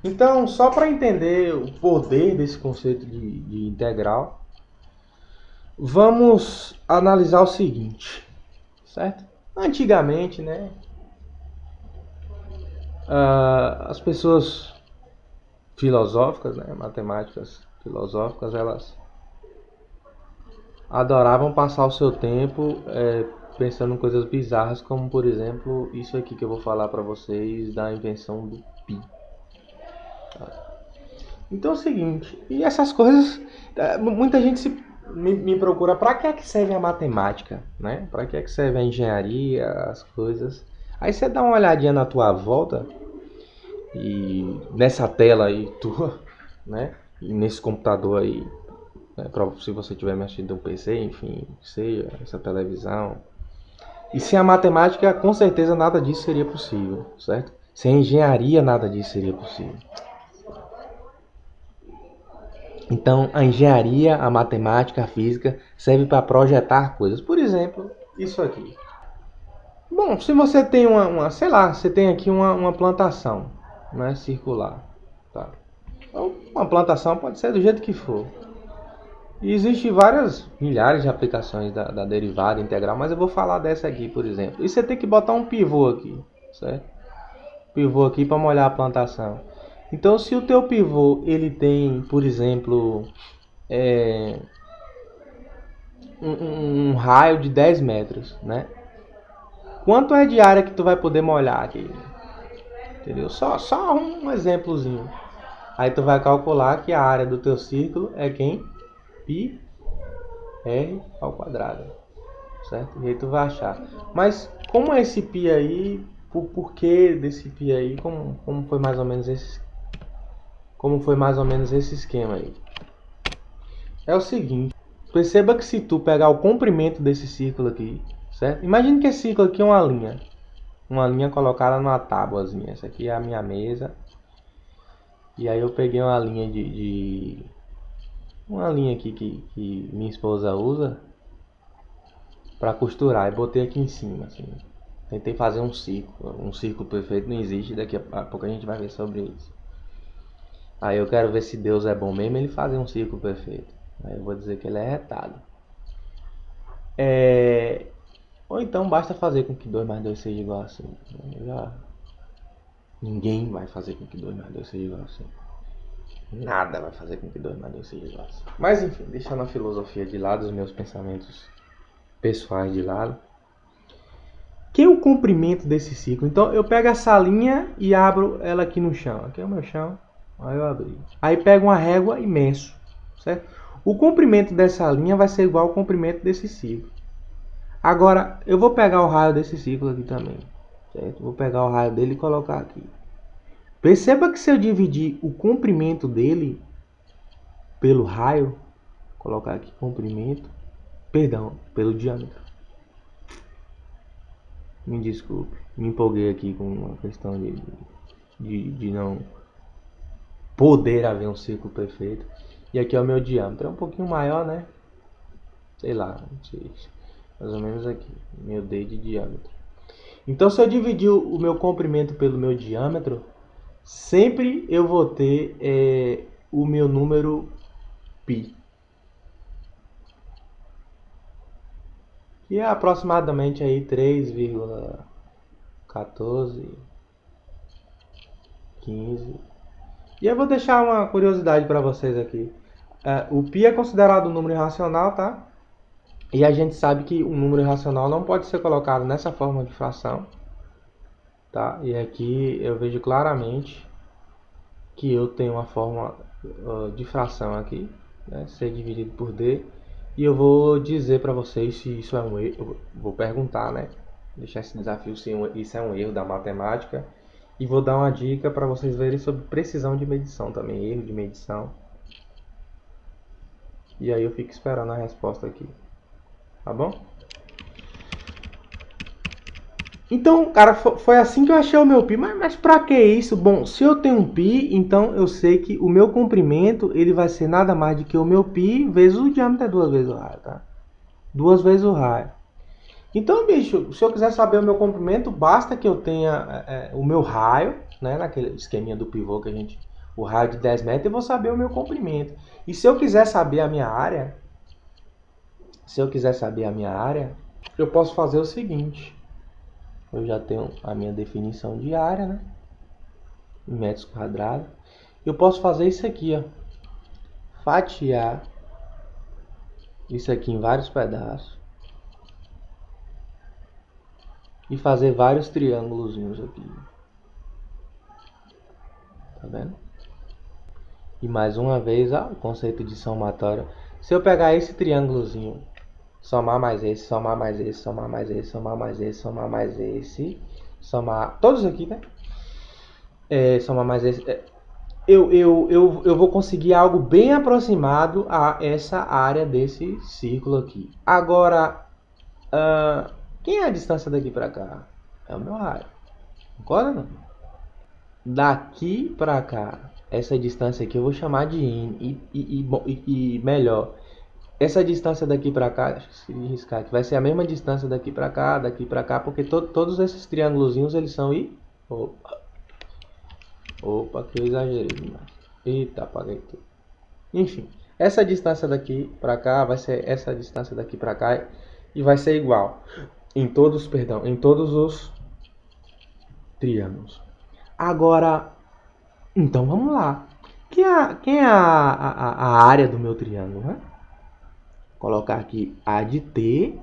Então, só para entender o poder desse conceito de integral, vamos analisar o seguinte, certo? Antigamente, né, as pessoas filosóficas, né, matemáticas filosóficas, elas adoravam passar o seu tempo pensando em coisas bizarras, como por exemplo isso aqui que eu vou falar para vocês da invenção do pi. Então é o seguinte, e essas coisas, muita gente me procura, para que é que serve a matemática, né? Para que é que serve a engenharia, as coisas. Aí você dá uma olhadinha na tua volta e nessa tela aí tua, né? E nesse computador aí, né? Se você tiver mexido no PC, enfim, seja essa televisão. E sem a matemática, com certeza nada disso seria possível, certo? Sem a engenharia, nada disso seria possível. Então, a engenharia, a matemática, a física serve para projetar coisas. Por exemplo, isso aqui. Bom, se você tem sei lá, você tem aqui uma plantação, né, circular, tá? Então, uma plantação pode ser do jeito que for. E existem várias milhares de aplicações da derivada integral, mas eu vou falar dessa aqui, por exemplo. E você tem que botar um pivô aqui, certo? Pivô aqui para molhar a plantação. Então, se o teu pivô ele tem, por exemplo, é, um raio de 10 metros, né? Quanto é de área que tu vai poder molhar aqui? Entendeu? Só um exemplozinho. Aí tu vai calcular que a área do teu círculo é quem? Pi r ao quadrado, certo? E aí tu vai achar. Mas como é esse pi aí? O porquê desse pi aí? Como foi mais ou menos esse esquema aí? É o seguinte. Perceba que se tu pegar o comprimento desse círculo aqui, certo? Imagina que esse círculo aqui é uma linha. Uma linha colocada numa tábuazinha. Essa aqui é a minha mesa. E aí eu peguei uma linha uma linha aqui que minha esposa usa para costurar e botei aqui em cima, assim. Tentei fazer um círculo perfeito não existe, daqui a pouco a gente vai ver sobre isso. Aí eu quero ver se Deus é bom mesmo ele fazer um círculo perfeito. Aí eu vou dizer que ele é retado. Ou então basta fazer com que 2 mais 2 seja igual a 5. Ninguém vai fazer com que 2 mais 2 seja igual a 5. Nada vai fazer com que 2 mais 2 seja igual a 5. Mas enfim, deixando a filosofia de lado, os meus pensamentos pessoais de lado. Que é o comprimento desse ciclo? Então eu pego essa linha e abro ela aqui no chão. Aqui é o meu chão. Aí eu abri. Aí pego uma régua e meço. Certo? O comprimento dessa linha vai ser igual ao comprimento desse ciclo. Agora, eu vou pegar o raio desse ciclo aqui também. Certo? Vou pegar o raio dele e colocar aqui. Perceba que se eu dividir o comprimento dele pelo raio, colocar aqui comprimento, perdão, pelo diâmetro. Me desculpe, me empolguei aqui com uma questão de não poder haver um círculo perfeito. E aqui é o meu diâmetro, é um pouquinho maior, né? Sei lá, não sei, mais ou menos aqui, meu D de diâmetro. Então, se eu dividir o meu comprimento pelo meu diâmetro, sempre eu vou ter o meu número π, que é aproximadamente aí 3,1415. E eu vou deixar uma curiosidade para vocês aqui. O π é considerado um número irracional, tá? E a gente sabe que um número irracional não pode ser colocado nessa forma de fração, tá? E aqui eu vejo claramente que eu tenho uma forma de fração aqui, né? C dividido por D. E eu vou dizer para vocês se isso é um erro. Eu vou perguntar, né? Deixar esse desafio se isso é um erro da matemática. E vou dar uma dica para vocês verem sobre precisão de medição também, erro de medição. E aí eu fico esperando a resposta aqui. Tá bom? Então, cara, foi assim que eu achei o meu π. Mas pra que isso? Bom, se eu tenho um π, então eu sei que o meu comprimento ele vai ser nada mais do que o meu π vezes o diâmetro é 2 vezes o raio, tá? 2 vezes o raio. Então, bicho, se eu quiser saber o meu comprimento, basta que eu tenha o meu raio, né? Naquele esqueminha do pivô que a gente o raio de 10 metros, eu vou saber o meu comprimento. E se eu quiser saber a minha área, eu posso fazer o seguinte. Eu já tenho a minha definição de área, né? Em metros quadrados. Eu posso fazer isso aqui, ó. Fatiar isso aqui em vários pedaços. E fazer vários triângulos aqui. Tá vendo? E mais uma vez, ó, o conceito de somatório. Se eu pegar esse triângulozinho, somar mais esse, somar mais esse, somar mais esse, somar mais esse, somar mais esse, somar todos aqui, né? Somar mais esse. Eu vou conseguir algo bem aproximado a essa área desse círculo aqui. Agora, quem é a distância daqui para cá? É o meu raio. Concorda, não? Daqui para cá, essa distância aqui eu vou chamar de N. E melhor, essa distância daqui para cá, se riscar aqui, vai ser a mesma distância daqui para cá, porque todos esses triângulozinhos eles são Opa, que eu exagerei demais. Eita, apaguei tudo. Enfim, essa distância daqui para cá vai ser essa distância daqui para cá e vai ser igual em todos os triângulos. Agora, então vamos lá. Quem é a área do meu triângulo, né? Vou colocar aqui A de T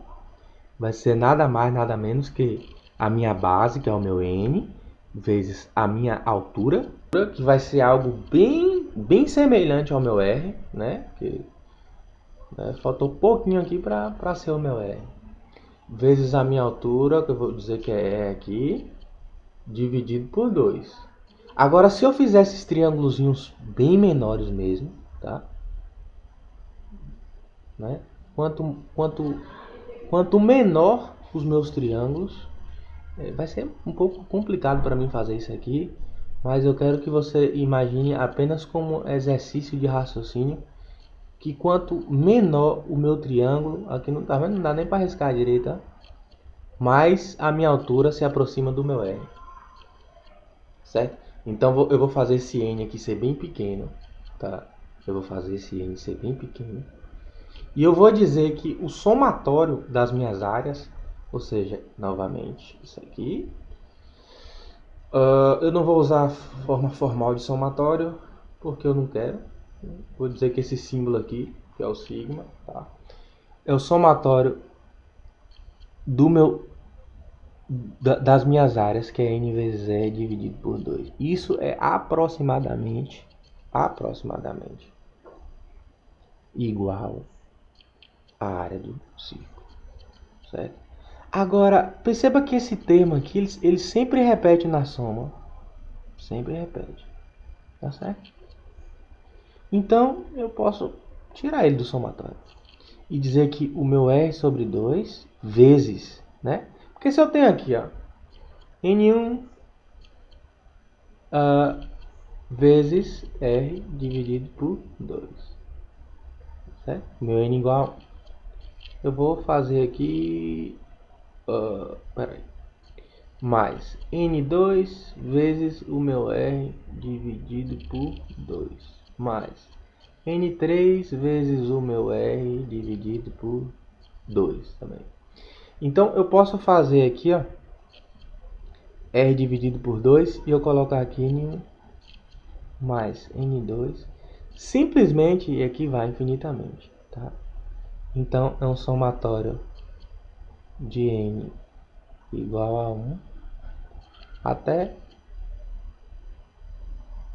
vai ser nada mais, nada menos que a minha base, que é o meu N, vezes a minha altura, que vai ser algo bem semelhante ao meu R, né? Que, faltou pouquinho aqui para ser o meu R. Vezes a minha altura, que eu vou dizer que é E aqui, dividido por 2. Agora, se eu fizer esses triângulozinhos bem menores mesmo, tá? Né? Quanto menor os meus triângulos, vai ser um pouco complicado para mim fazer isso aqui, mas eu quero que você imagine apenas como exercício de raciocínio, que quanto menor o meu triângulo, aqui não tá vendo, não dá nem para riscar direito, tá? Mais a minha altura se aproxima do meu R, certo? Então eu vou fazer esse N aqui ser bem pequeno, tá? Eu vou fazer esse N ser bem pequeno. E eu vou dizer que o somatório das minhas áreas, ou seja, novamente, isso aqui. Eu não vou usar a forma formal de somatório, porque eu não quero. Vou dizer que esse símbolo aqui, que é o sigma, tá? É o somatório das minhas áreas, que é N vezes E dividido por 2. Isso é aproximadamente igual à área do círculo, certo? Agora, perceba que esse termo aqui, ele sempre repete na soma. Sempre repete. Tá certo? Então, eu posso tirar ele do somatório. E dizer que o meu R sobre 2 vezes, né? Porque se eu tenho aqui, ó, N1 vezes R dividido por 2. Certo? Meu N igual... Eu vou fazer aqui... peraí. Mais N2 vezes o meu R dividido por 2. Mais N3 vezes o meu R dividido por 2 também. Então eu posso fazer aqui, ó, R dividido por 2 e eu colocar aqui N1 mais N2. Simplesmente aqui vai infinitamente, tá? Então é um somatório de N igual a 1 até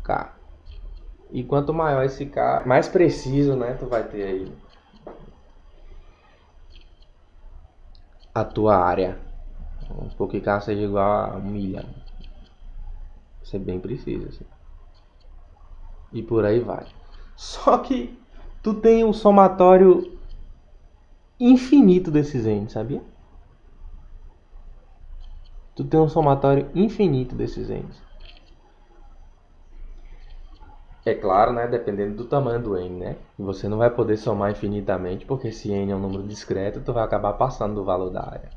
K. E quanto maior esse K, mais preciso, né, tu vai ter aí a tua área. Vamos supor que K seja igual a 1 milhão. Isso é bem preciso, assim. E por aí vai. Só que tu tem um somatório infinito desses N, sabia? Tu tem um somatório infinito desses N's. É claro, né? Dependendo do tamanho do N, né? Você não vai poder somar infinitamente, porque se N é um número discreto, tu vai acabar passando do valor da área.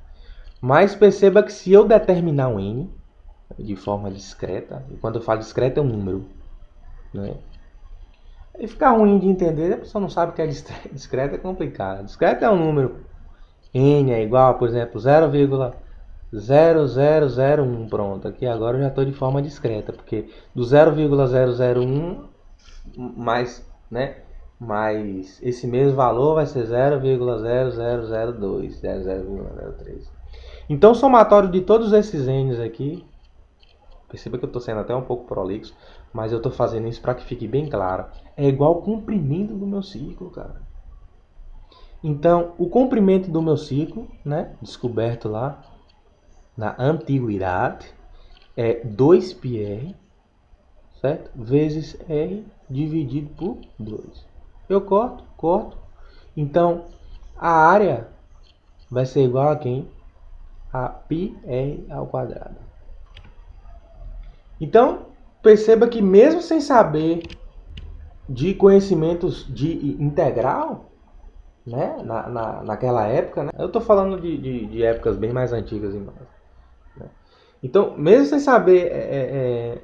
Mas perceba que se eu determinar um N de forma discreta, e quando eu falo discreto é um número, né? E fica ruim de entender, a pessoa não sabe o que é discreto, é complicado. Discreto é um número n é igual, por exemplo, 0,0001. Pronto, aqui agora eu já estou de forma discreta, porque do 0,001 mais, né, mais esse mesmo valor vai ser 0,0002, 00,03. Então o somatório de todos esses n's aqui, perceba que eu estou sendo até um pouco prolixo, mas eu estou fazendo isso para que fique bem claro, é igual ao comprimento do meu ciclo, cara. Então, o comprimento do meu ciclo, né, descoberto lá na antiguidade, é 2πr, certo? Vezes r dividido por 2. Eu corto. Então, a área vai ser igual a quem? A πr ao quadrado. Então, perceba que mesmo sem saber de conhecimentos de integral, né, naquela época, né, eu estou falando de épocas bem mais antigas, né? Então, mesmo sem saber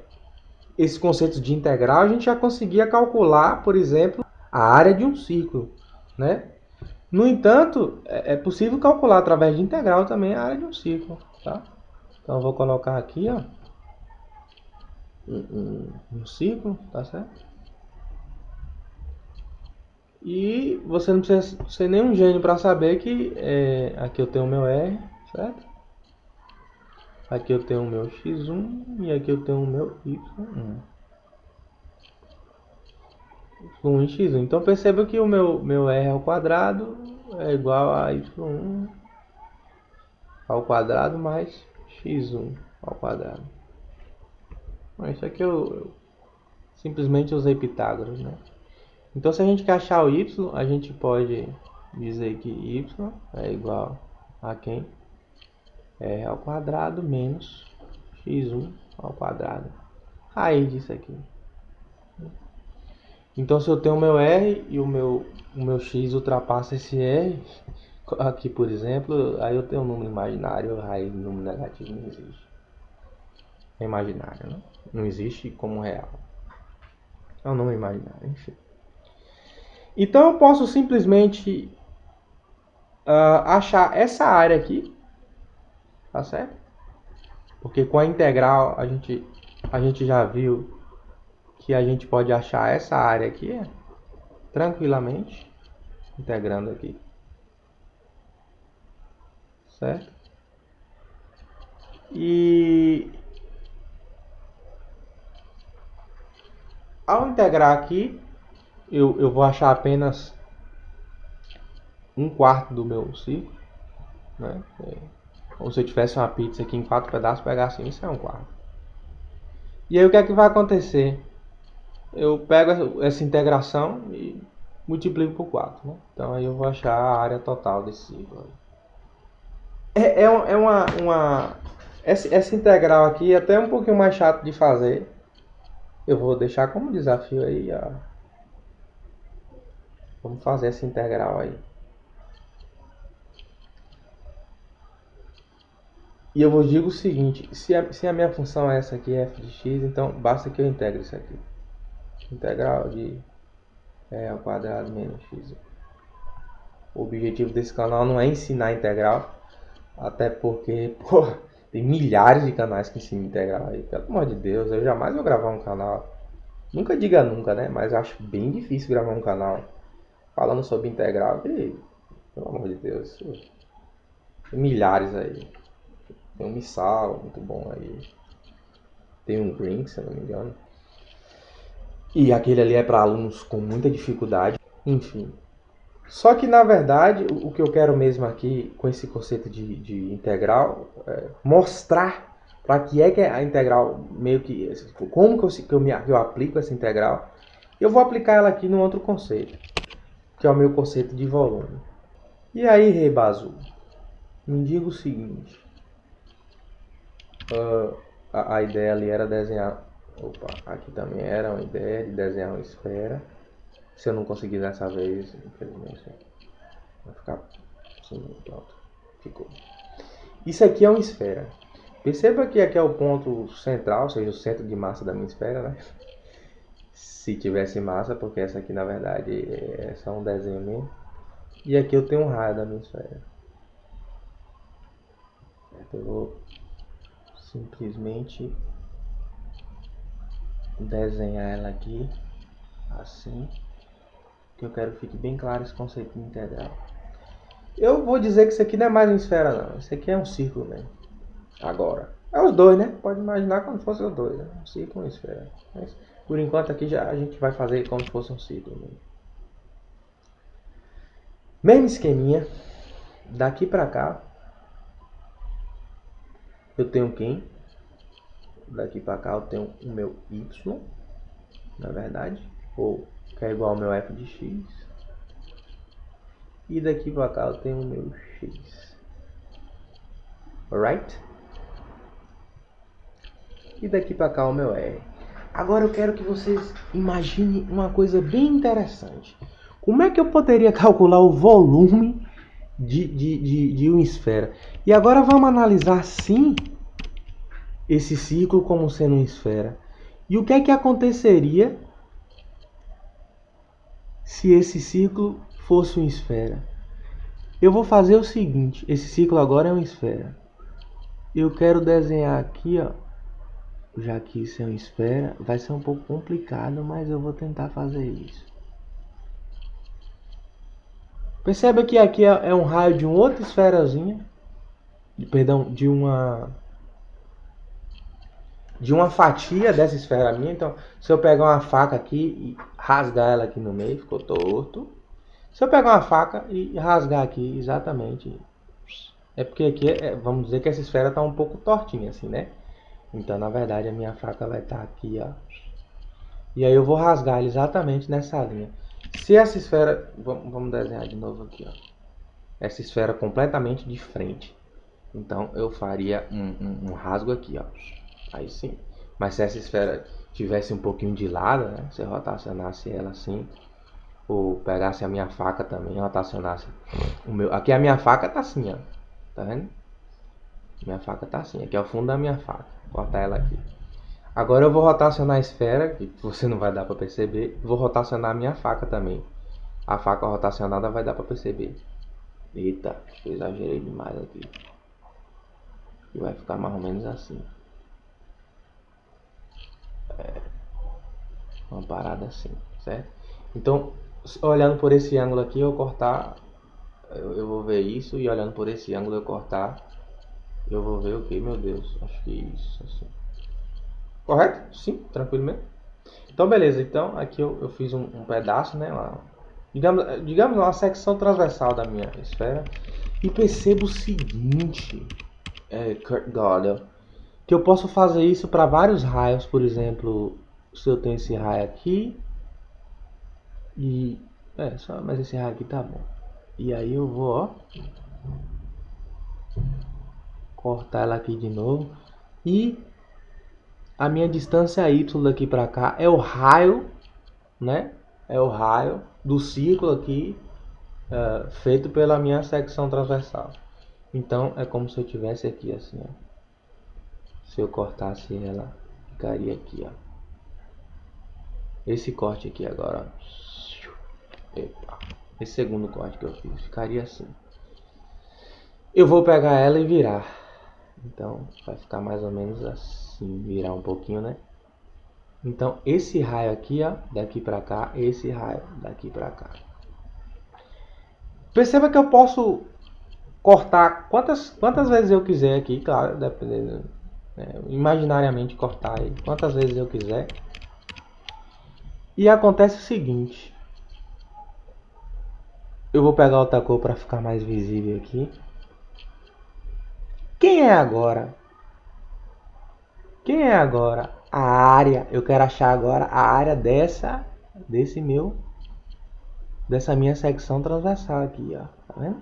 esses conceitos de integral, a gente já conseguia calcular, por exemplo, a área de um círculo, né? No entanto, é possível calcular através de integral também a área de um círculo, tá? Então, eu vou colocar aqui, ó, um círculo, tá certo? E você não precisa ser nenhum gênio para saber que aqui eu tenho o meu R, certo? Aqui eu tenho o meu x1 e aqui eu tenho o meu y1. Y1 e x1. Então perceba que o meu R ao quadrado é igual a y1 ao quadrado mais x1 ao quadrado. Isso aqui eu simplesmente usei Pitágoras, né? Então se a gente quer achar o y, a gente pode dizer que y é igual a quem? R ao quadrado menos x1 ao quadrado. Raiz disso aqui. Então se eu tenho o meu R e o meu x ultrapassa esse R, aqui por exemplo, aí eu tenho um número imaginário, raiz do número negativo não existe. É imaginário, né? Não existe como real. É um número imaginário, enfim. Então eu posso simplesmente achar essa área aqui, tá certo? Porque com a integral a gente já viu que a gente pode achar essa área aqui tranquilamente, integrando aqui, certo? E ao integrar aqui, eu vou achar apenas 1/4 do meu ciclo, né? Como se eu tivesse uma pizza aqui em 4 pedaços, pegar assim, isso é 1/4. E aí o que é que vai acontecer? Eu pego essa integração e multiplico por 4, né? Então aí eu vou achar a área total desse ciclo. Essa integral aqui é até um pouquinho mais chato de fazer. Eu vou deixar como desafio aí, ó. Vamos fazer essa integral aí. E eu vos digo o seguinte, se a minha função é essa aqui, f de x, então basta que eu integre isso aqui. Integral de r ao quadrado menos x. O objetivo desse canal não é ensinar integral, até porque, porra, tem milhares de canais que ensinam integral aí. Pelo amor de Deus, eu jamais vou gravar um canal. Nunca diga nunca, né? Mas acho bem difícil gravar um canal falando sobre integral. E, pelo amor de Deus, tem milhares aí. Tem um Missal, muito bom aí. Tem um Green, se eu não me engano. E aquele ali é para alunos com muita dificuldade. Enfim. Só que, na verdade, o que eu quero mesmo aqui, com esse conceito de integral, é mostrar para que é a integral, meio que... Como que eu aplico essa integral. Eu vou aplicar ela aqui num outro conceito, que é o meu conceito de volume. E aí, Rei Bazu, me diga o seguinte... a ideia ali era desenhar... Opa, aqui também era uma ideia de desenhar uma esfera. Se eu não conseguir dessa vez, infelizmente, vai ficar assim, pronto. Ficou. Isso aqui é uma esfera. Perceba que aqui é o ponto central, ou seja, o centro de massa da minha esfera, né? Se tivesse massa, porque essa aqui na verdade é só um desenho mesmo. E aqui eu tenho um raio da minha esfera. Eu vou simplesmente desenhar ela aqui, assim, que eu quero que fique bem claro esse conceito de integral. Eu vou dizer que isso aqui não é mais uma esfera não, isso aqui é um círculo mesmo. Agora, é os dois, né? Pode imaginar como se fosse os dois, né? Um círculo e uma esfera. Mas, por enquanto aqui já a gente vai fazer como se fosse um círculo mesmo. Mesmo esqueminha, daqui pra cá, eu tenho quem? Daqui pra cá eu tenho o meu y, na verdade, ou que é igual ao meu f de x. E daqui pra cá eu tenho o meu x. Alright? E daqui pra cá o meu r. Agora eu quero que vocês imaginem uma coisa bem interessante. Como é que eu poderia calcular o volume de uma esfera? E agora vamos analisar sim esse círculo como sendo uma esfera. E o que é que aconteceria se esse círculo fosse uma esfera? Eu vou fazer o seguinte, esse círculo agora é uma esfera. Eu quero desenhar aqui, ó, já que isso é uma esfera, vai ser um pouco complicado, mas eu vou tentar fazer isso. Perceba que aqui é um raio de uma outra esferazinha, perdão, de uma fatia dessa esfera minha. Então, se eu pegar uma faca aqui e rasgar ela aqui no meio, ficou torto. Se eu pegar uma faca e rasgar aqui exatamente, é porque aqui, vamos dizer que essa esfera está um pouco tortinha assim, né? Então, na verdade, a minha faca vai estar aqui, ó. E aí eu vou rasgar ela exatamente nessa linha. Se essa esfera, vamos desenhar de novo aqui, ó. Essa esfera completamente de frente. Então, eu faria um rasgo aqui, ó. Aí sim. Mas se essa esfera tivesse um pouquinho de lado, né? Se eu rotacionasse ela assim, ou pegasse a minha faca também, rotacionasse o meu. Aqui a minha faca tá assim, ó. Tá vendo? Minha faca tá assim. Aqui é o fundo da minha faca. Vou cortar ela aqui. Agora eu vou rotacionar a esfera, que você não vai dar para perceber. Vou rotacionar a minha faca também. A faca rotacionada vai dar para perceber. Eita, eu exagerei demais aqui. E vai ficar mais ou menos assim. Uma parada assim, certo? Então, olhando por esse ângulo aqui, eu cortar, eu vou ver isso, e olhando por esse ângulo eu cortar, eu vou ver o que, meu Deus, acho que isso, assim. Correto? Sim, tranquilo mesmo. Então, beleza, então aqui eu fiz um pedaço, né, digamos uma secção transversal da minha esfera, e percebo o seguinte, Kurt Gödel, que eu posso fazer isso para vários raios. Por exemplo, se eu tenho esse raio aqui e só, mas esse raio aqui tá bom. E aí eu vou, ó, cortar ela aqui de novo, e a minha distância y daqui para cá é o raio, né? É o raio do círculo aqui feito pela minha secção transversal. Então é como se eu tivesse aqui assim, ó. Se eu cortasse ela, ficaria aqui, ó. Esse corte aqui agora, ó. Epa. Esse segundo corte que eu fiz ficaria assim. Eu vou pegar ela e virar. Então vai ficar mais ou menos assim, virar um pouquinho, né? Então esse raio aqui, ó, daqui pra cá, esse raio daqui pra cá. Perceba que eu posso cortar quantas vezes eu quiser aqui, claro, dependendo, imaginariamente cortar aí quantas vezes eu quiser. E acontece o seguinte, eu vou pegar outra cor para ficar mais visível aqui. Quem é agora a área? Eu quero achar agora a área dessa minha secção transversal aqui, ó. Tá vendo?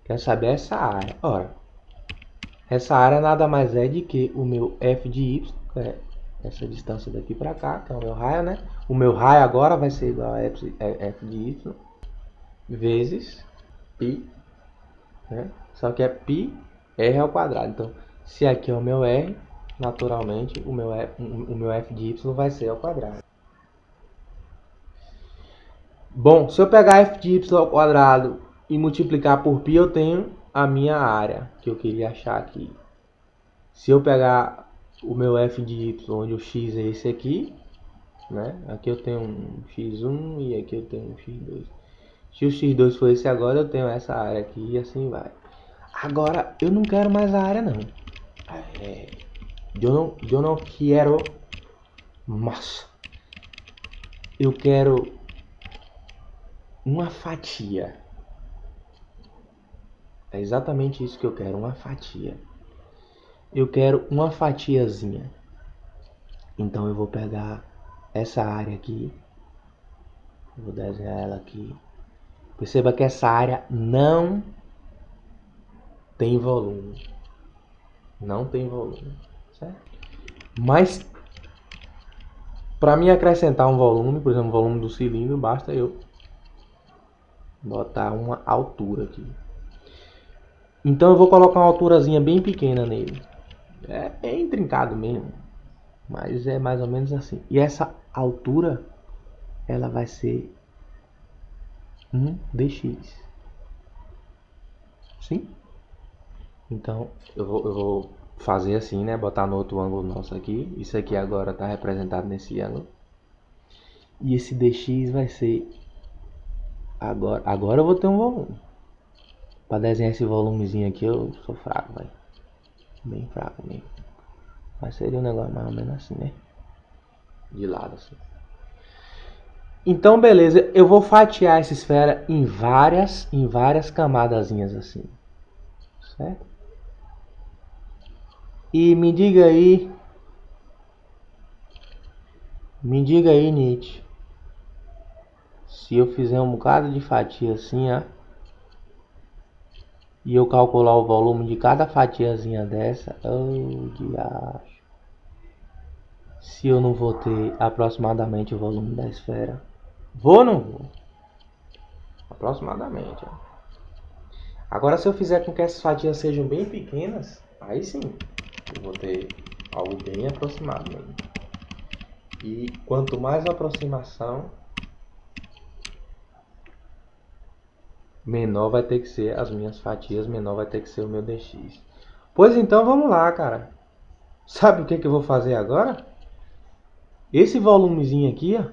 Quero saber essa área. Ora, essa área nada mais é de que o meu f de y, que é essa distância daqui para cá, que é o meu raio, né? O meu raio agora vai ser igual a f de y vezes π, né? Só que é π r ao quadrado. Então, se aqui é o meu r, naturalmente o meu f de y vai ser ao quadrado. Bom, se eu pegar f de y ao quadrado e multiplicar por π, eu tenho a minha área que eu queria achar aqui. Se eu pegar o meu f de y, onde o x é esse aqui, né? Aqui eu tenho um x1 e aqui eu tenho um x2. Se o x2 for esse agora, eu tenho essa área aqui e assim vai. Agora, eu não quero mais a área, não. Eu não quero mais. Eu quero uma fatia. É exatamente isso que eu quero, uma fatia. Eu quero uma fatiazinha. Então eu vou pegar essa área aqui. Vou desenhar ela aqui. Perceba que essa área não tem volume. Não tem volume, certo? Mas para mim acrescentar um volume, por exemplo, o volume do cilindro, basta eu botar uma altura aqui. Então eu vou colocar uma alturazinha bem pequena nele. É intrincado mesmo, mas é mais ou menos assim. E essa altura, ela vai ser um dx. Sim? Então eu vou fazer assim, né? Botar no outro ângulo nosso aqui. Isso aqui agora está representado nesse ângulo. E esse dx vai ser... Agora eu vou ter um volume. Para desenhar esse volumezinho aqui eu sou fraco, velho. Bem fraco mesmo. Mas seria um negócio mais ou menos assim, né? De lado assim. Então beleza, eu vou fatiar essa esfera em várias camadazinhas assim. Certo? E me diga aí, Nietzsche, se eu fizer um bocado de fatia assim, ó, e eu calcular o volume de cada fatiazinha dessa, diacho, se eu não vou ter aproximadamente o volume da esfera. Vou ou não vou? Aproximadamente. Ó. Agora se eu fizer com que essas fatias sejam bem pequenas, aí sim, eu vou ter algo bem aproximado mesmo. E quanto mais aproximação, menor vai ter que ser as minhas fatias, menor vai ter que ser o meu dx. Pois então vamos lá, cara. Sabe o que eu vou fazer agora? Esse volumezinho aqui, ó.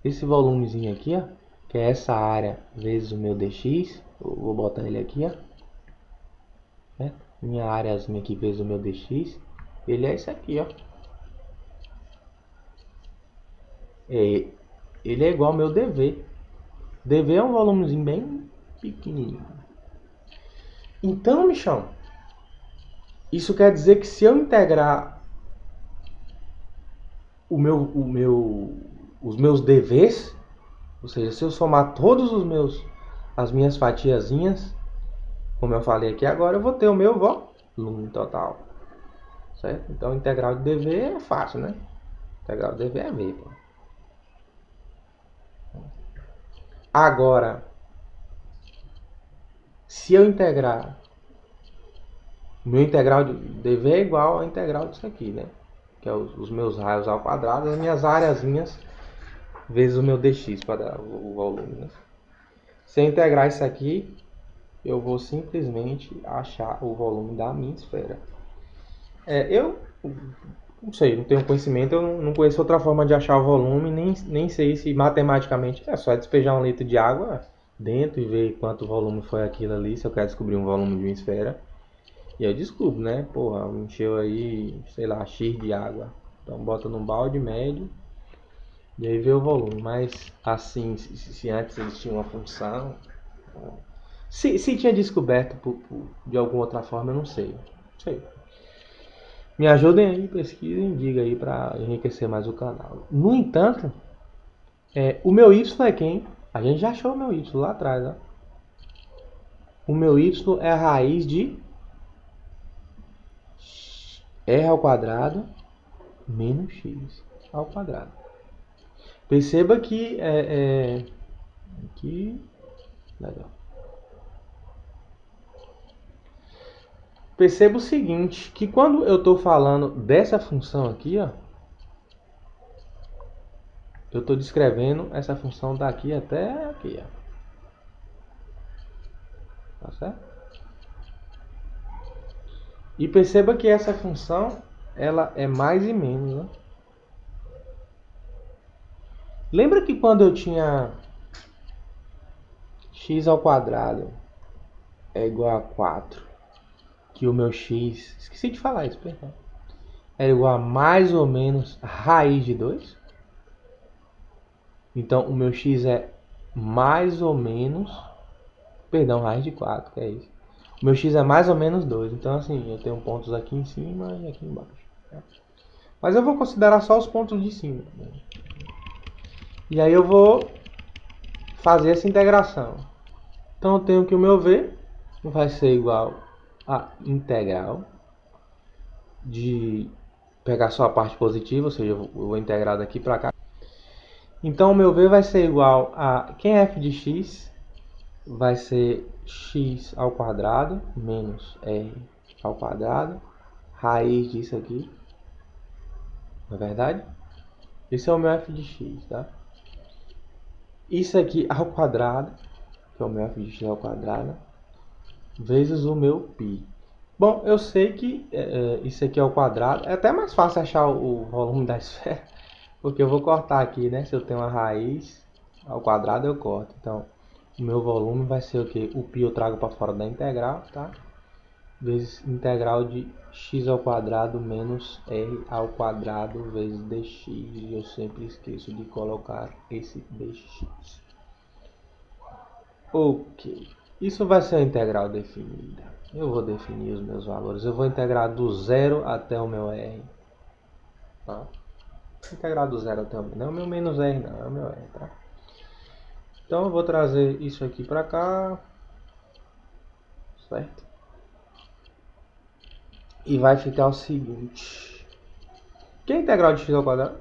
Esse volumezinho aqui, ó. Que é essa área vezes o meu dx. Eu vou botar ele aqui, ó. Minha áreazinha aqui vezes o meu dx. Ele é esse aqui, ó. Ele é igual ao meu dv. dv é um volumezinho bem pequenininho. Então, Michão, isso quer dizer que se eu integrar os meus dvs, ou seja, se eu somar todos as minhas fatiazinhas, como eu falei aqui agora, eu vou ter o meu volume total. Certo? Então, integral de dv é fácil, né? Integral de dv é v, pô. Agora, se eu integrar, o meu integral de dv é igual ao integral disso aqui, né? Que é os meus raios ao quadrado, as minhas áreazinhas vezes o meu dx para dar o volume, né? Se eu integrar isso aqui, eu vou simplesmente achar o volume da minha esfera. Eu não sei, não tenho conhecimento, eu não conheço outra forma de achar o volume, nem sei se matematicamente é só despejar um litro de água dentro e ver quanto volume foi aquilo ali, se eu quero descobrir um volume de uma esfera. E eu descubro, né? Porra, encheu aí, sei lá, X de água. Então bota num balde médio e aí vê o volume. Mas assim, se antes eles tinham uma função, se tinha descoberto de alguma outra forma, eu não sei. Me ajudem aí, pesquisem, diga aí para enriquecer mais o canal. No entanto, o meu y é quem? A gente já achou o meu y lá atrás, ó. O meu y é a raiz de r ao quadrado menos x ao quadrado. Perceba que legal. Perceba o seguinte, que quando eu estou falando dessa função aqui, ó, eu estou descrevendo essa função daqui até aqui, ó. Tá certo? E perceba que essa função, ela é mais e menos, né? Lembra que quando eu tinha x ao quadrado é igual a 4, que o meu x, esqueci de falar isso, perdão, era igual a mais ou menos raiz de 2? Então o meu x é mais ou menos, perdão, raiz de 4, que é isso. O meu x é mais ou menos 2, então assim, eu tenho pontos aqui em cima e aqui embaixo. Mas eu vou considerar só os pontos de cima. E aí eu vou fazer essa integração. Então eu tenho que o meu v vai ser igual a integral de pegar só a parte positiva, ou seja, eu vou integrar daqui para cá. Então o meu v vai ser igual a, quem é f de x vai ser x ao quadrado menos r ao quadrado, raiz disso aqui, não é verdade? Esse é o meu f de x, tá? Isso aqui ao quadrado, que é o meu f de x ao quadrado, vezes o meu π. Bom, eu sei que isso aqui ao quadrado, é até mais fácil achar o volume da esfera, porque eu vou cortar aqui, né? Se eu tenho uma raiz ao quadrado, eu corto. Então, o meu volume vai ser o que? O π eu trago para fora da integral, tá? Vezes integral de x ao quadrado menos r ao quadrado vezes dx. E eu sempre esqueço de colocar esse dx. Ok. Isso vai ser a integral definida. Eu vou definir os meus valores. Eu vou integrar do zero até o meu r. Tá? Integrar do zero até o meu. Não é o meu menos r, não. É o meu r, tá? Então eu vou trazer isso aqui para cá. Certo? E vai ficar o seguinte. Que é a integral de x ao quadrado?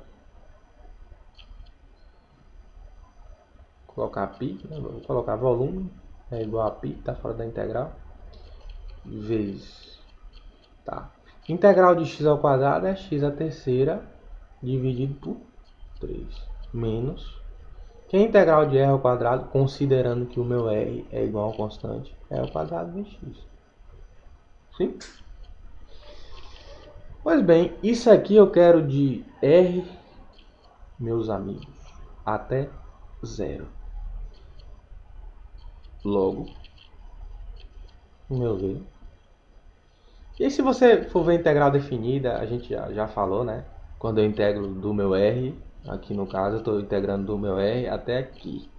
Vou colocar π. Né? Vou colocar volume. É igual a π. Está fora da integral. Vezes. Tá. Integral de x ao quadrado é x à terceira dividido por 3. Menos. Que é a integral de r ao quadrado, considerando que o meu r é igual a constante, é ao quadrado de x. Sim? Pois bem, isso aqui eu quero de r, meus amigos, até zero. Logo, o meu v. E se você for ver a integral definida, a gente já falou, né? Quando eu integro do meu r, aqui no caso eu estou integrando do meu r até aqui.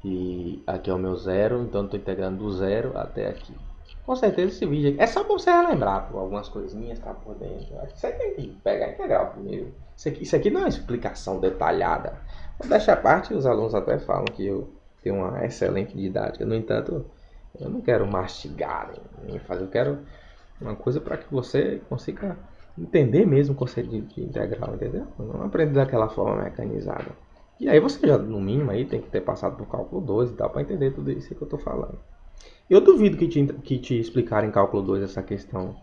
E aqui é o meu zero, então estou integrando do zero até aqui. Com certeza esse vídeo aqui é só para você relembrar por algumas coisinhas, tá por dentro. Você tem que pegar a integral primeiro. Isso aqui não é uma explicação detalhada. Desta parte, os alunos até falam que eu tenho uma excelente didática. No entanto, eu não quero mastigar nem fazer. Eu quero uma coisa para que você consiga entender mesmo o conceito de integral, entendeu? Não aprender daquela forma mecanizada. E aí você já, no mínimo, aí tem que ter passado por cálculo 2 e tal, para entender tudo isso que eu estou falando. Eu duvido que te explicarem em cálculo 2 essa questão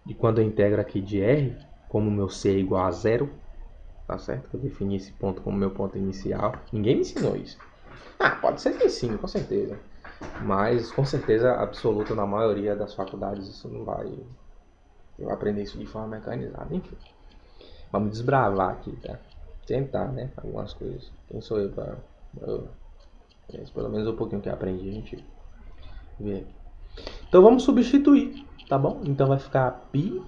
de quando eu integro aqui de R, como o meu C é igual a zero, tá certo? Eu defini esse ponto como meu ponto inicial. Ninguém me ensinou isso. Ah, pode ser que sim, com certeza. Mas, com certeza absoluta, na maioria das faculdades, isso não vai... Eu vou aprender isso de forma mecanizada, enfim. Vamos desbravar aqui, tá? Tentar, né? Algumas coisas. Quem sou eu para... Pelo menos um pouquinho que eu aprendi, a gente vê aqui. Então vamos substituir, tá bom? Então vai ficar π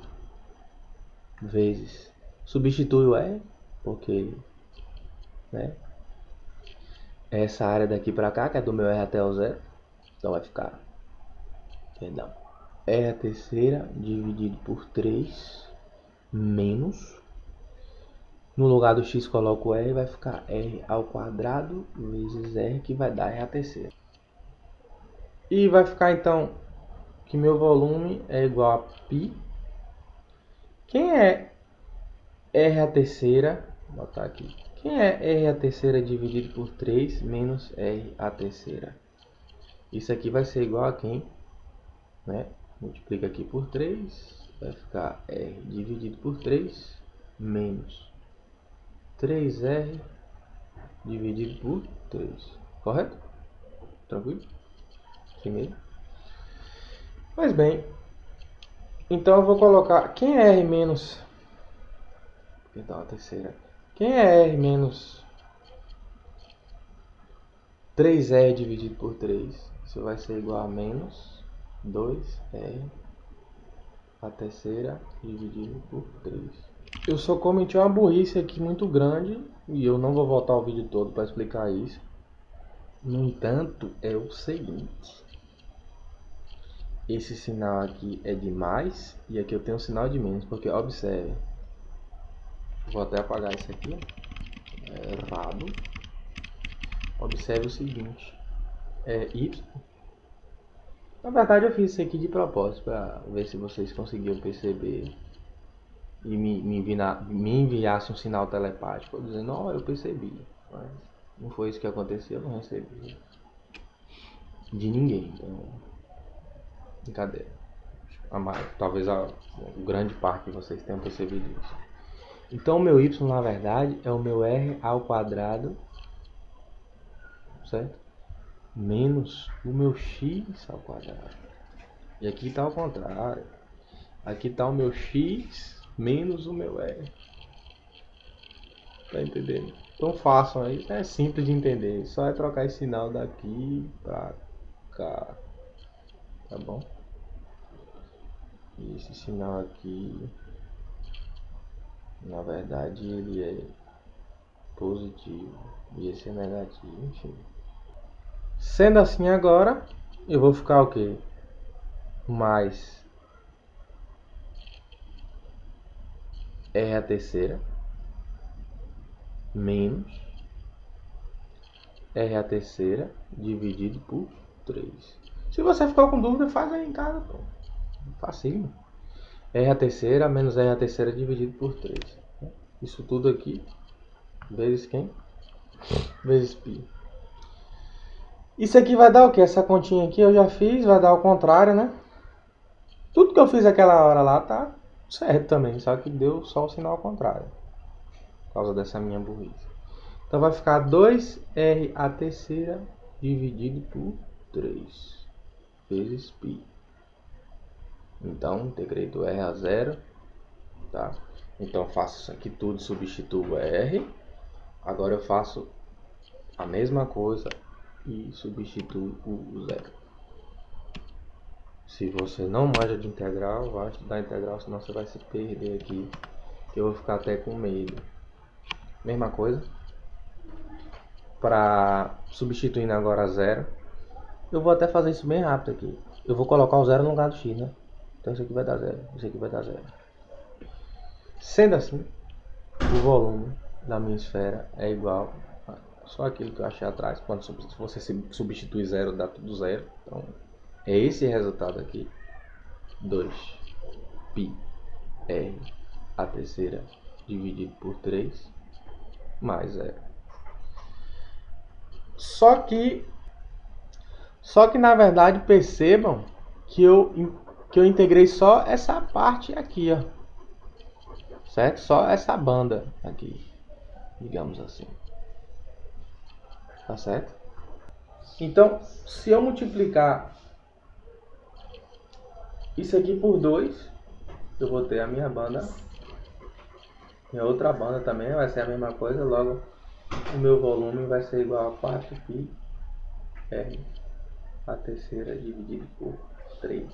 vezes... Substitui o R, porque... né? Essa área daqui para cá, que é do meu R até o zero. Então vai ficar... Perdão. R a terceira dividido por 3 menos... No lugar do x coloco o r e vai ficar r ao quadrado vezes r, que vai dar r a terceira. E vai ficar então que meu volume é igual a π. Quem é r a terceira? Vou botar aqui. Quem é r a terceira dividido por 3 menos r a terceira? Isso aqui vai ser igual a quem? Né? Multiplica aqui por 3. Vai ficar r dividido por 3 menos 3r dividido por 3. Correto? Tranquilo? Assim mesmo? Pois bem, então eu vou colocar... Quem é R menos... Perdão, a terceira. Quem é R menos 3R dividido por 3? Isso vai ser igual a menos 2R a terceira dividido por 3. Eu só cometi uma burrice aqui muito grande e eu não vou voltar o vídeo todo para explicar isso. No entanto, é o seguinte. Esse sinal aqui é de mais e aqui eu tenho um sinal de menos, porque observe. Vou até apagar isso aqui. É errado. Observe o seguinte. É Y. Na verdade eu fiz isso aqui de propósito para ver se vocês conseguiam perceber e me enviasse um sinal telepático dizendo, ó, eu percebi, mas não foi isso que aconteceu, eu não recebi de ninguém, então brincadeira. Talvez a grande parte de vocês tenham percebido isso. Então o meu y na verdade é o meu r ao quadrado, certo? Menos o meu x ao quadrado. E aqui está ao contrário. Aqui está o meu x menos o meu r. Tá entendendo? Então façam aí, é simples de entender, só é trocar esse sinal daqui pra cá, tá bom? E esse sinal aqui, na verdade ele é positivo e esse é negativo, enfim. Sendo assim agora, eu vou ficar o que? Mais R a terceira menos R a terceira dividido por 3. Se você ficou com dúvida, faz aí em casa, pô. Facinho. R a terceira menos R a terceira dividido por 3. Isso tudo aqui, vezes quem? Vezes π. Isso aqui vai dar o que? Essa continha aqui eu já fiz, vai dar ao contrário, né? Tudo que eu fiz aquela hora lá tá certo também, só que deu só o sinal ao contrário. Por causa dessa minha burrice. Então vai ficar 2R a terceira dividido por 3 vezes π. Então, integrei do R a 0, tá? Então faço isso aqui tudo, substituo R. Agora eu faço a mesma coisa e substituo o 0. Se você não manja de integral, vai estudar integral, senão você vai se perder aqui. Eu vou ficar até com medo. Mesma coisa. Para substituindo agora 0, eu vou até fazer isso bem rápido aqui. Eu vou colocar o 0 no lugar do x, né? Então isso aqui vai dar 0, isso aqui vai dar 0. Sendo assim, o volume da minha esfera é igual a só aquilo que eu achei atrás. Quando você substitui 0, dá tudo 0. Então, é esse resultado aqui. 2πr a terceira dividido por 3 mais 0. Só que na verdade percebam que eu integrei só essa parte aqui, ó. Certo? Só essa banda aqui, digamos assim. Tá certo? Então, se eu multiplicar isso aqui por 2, eu vou ter a minha banda. E a outra banda também vai ser a mesma coisa. Logo, o meu volume vai ser igual a 4πr a terceira dividido por 3.